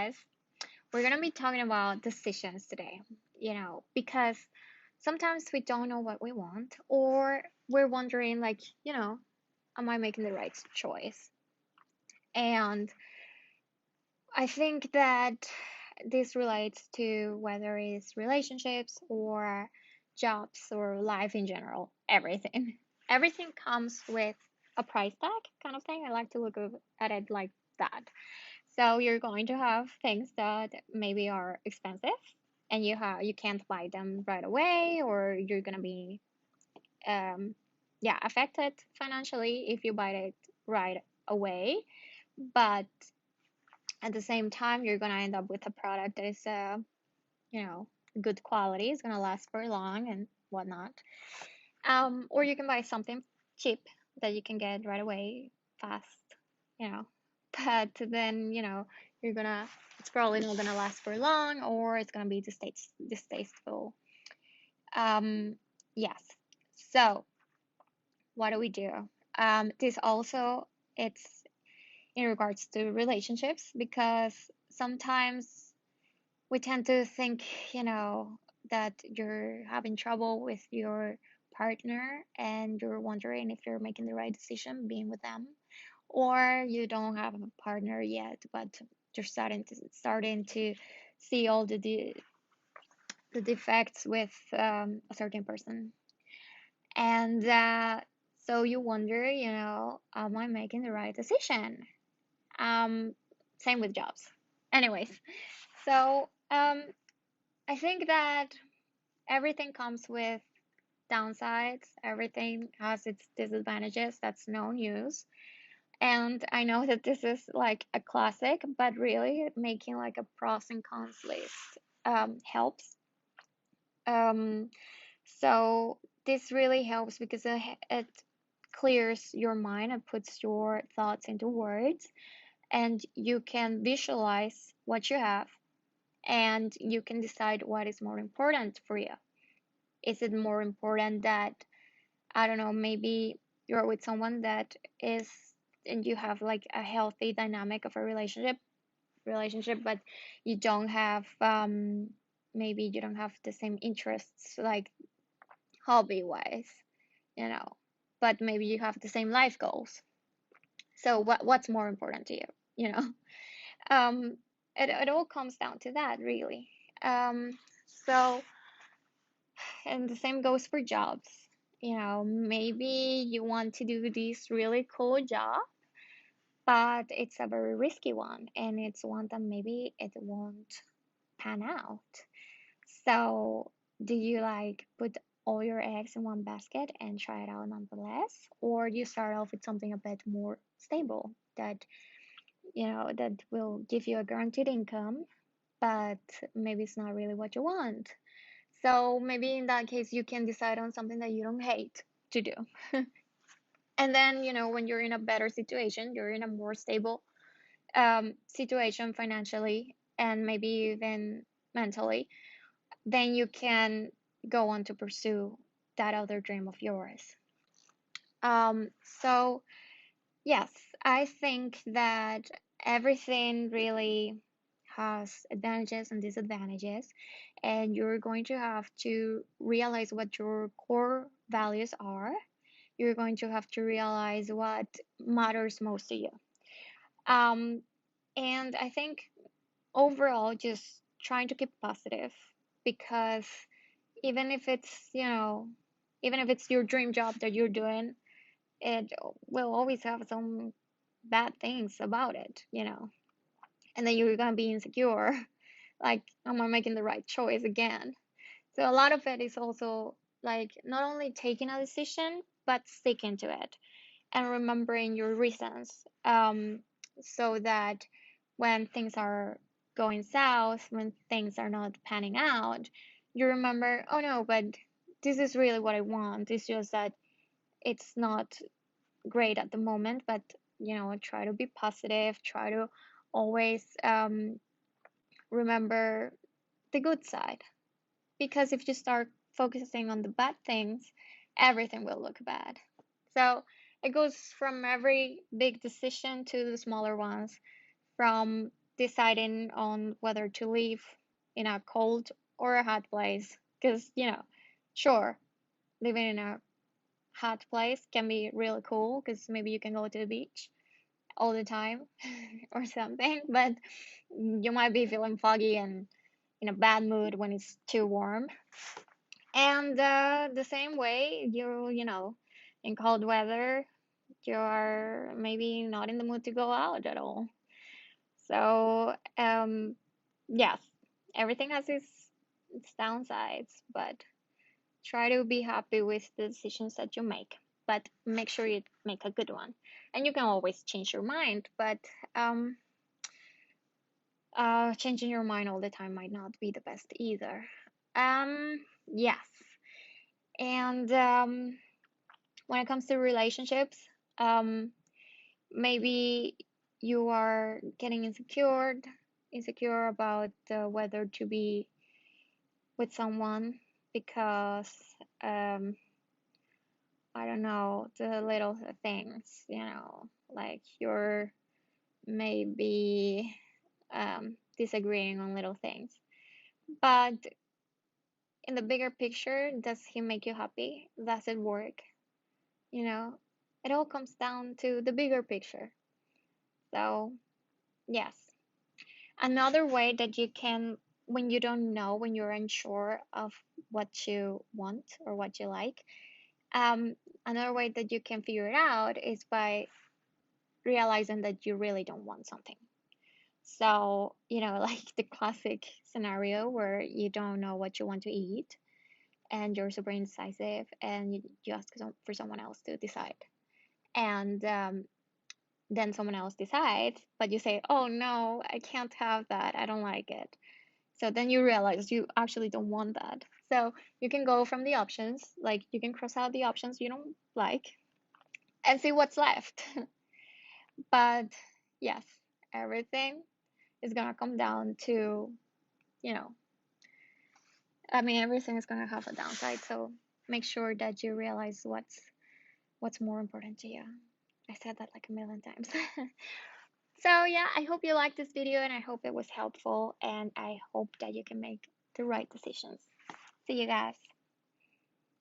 guys. We're gonna be talking about decisions today, because sometimes we don't know what we want, or we're wondering, like, am I making the right choice? And I think that this relates to whether it's relationships or jobs or life in general, everything. Everything comes with a price tag kind of thing. I like to look at it like that. So you're going to have things that maybe are expensive and you can't buy them right away, or you're gonna be um affected financially if you buy it right away. But at the same time, you're gonna end up with a product that is you know good quality, is gonna last for long and whatnot. Or you can buy something cheap that you can get right away, fast, you know. But then, you're gonna, it's probably not gonna last for long, or it's gonna be distasteful. Um, yes. So, what do we do? This also, it's in regards to relationships, because sometimes we tend to think, that you're having trouble with your partner and you're wondering if you're making the right decision being with them, or you don't have a partner yet, but you're starting to see all the defects with a certain person, and so you wonder, am I making the right decision? Um, Same with jobs. Anyways, so I think that everything comes with downsides. Everything has its disadvantages. That's no news. And I know that this is like a classic, but really making like a pros and cons list helps. Um, so this really helps because it clears your mind and puts your thoughts into words, and you can visualize what you have, and you can decide what is more important for you. Is it more important that, I don't know, maybe you're with someone that is, and you have like a healthy dynamic of a relationship, but you don't have maybe you don't have the same interests, like hobby wise, you know, but maybe you have the same life goals. So what's more important to you, you know? Um, it all comes down to that, really. So, and the same goes for jobs. Maybe you want to do this really cool job, but it's a very risky one, and it's one that maybe it won't pan out. So, do you like put all your eggs in one basket and try it out nonetheless? Or do you start off with something a bit more stable that, that will give you a guaranteed income, but maybe it's not really what you want? So maybe in that case, you can decide on something that you don't hate to do. And then, when you're in a better situation, you're in a more stable situation financially and maybe even mentally, then you can go on to pursue that other dream of yours. So yes, I think that everything really has advantages and disadvantages, and you're going to have to realize what your core values are. You're going to have to realize what matters most to you. Um, and I think overall, just trying to keep positive, because even if even if it's your dream job that you're doing, it will always have some bad things about it. And then you're gonna be insecure, like, am I making the right choice again? So a lot of it is also like not only taking a decision, but sticking to it and remembering your reasons, so that when things are going south, when things are not panning out, you remember, oh no, but this is really what I want. It's just that it's not great at the moment, but try to be positive, try to always remember the good side. Because if you start focusing on the bad things, everything will look bad. So it goes from every big decision to the smaller ones, from deciding on whether to live in a cold or a hot place. Because, sure, living in a hot place can be really cool because maybe you can go to the beach all the time or something, but you might be feeling foggy and in a bad mood when it's too warm. And the same way, in cold weather, you're maybe not in the mood to go out at all. So, yes, everything has its downsides, but try to be happy with the decisions that you make. But make sure you make a good one. And you can always change your mind, but um, changing your mind all the time might not be the best either. Yes. And when it comes to relationships, um, maybe you are getting insecure about whether to be with someone because um, I don't know, the little things, like you're maybe disagreeing on little things. But in the bigger picture, does he make you happy? Does it work? You know, it all comes down to the bigger picture. So, yes. Another way that you can, when you don't know, when you're unsure of what you want or what you like, um, another way that you can figure it out is by realizing that you really don't want something. So, like the classic scenario where you don't know what you want to eat and you're super indecisive and you ask for someone else to decide. And then someone else decides, but you say, oh no, I can't have that. I don't like it. So then you realize you actually don't want that. So you can go from the options, like you can cross out the options you don't like and see what's left. But yes, everything is gonna come down to, you know, everything is gonna have a downside. So make sure that you realize what's more important to you. I said that like a million times. So yeah, I hope you liked this video and I hope it was helpful and I hope that you can make the right decisions. See you guys.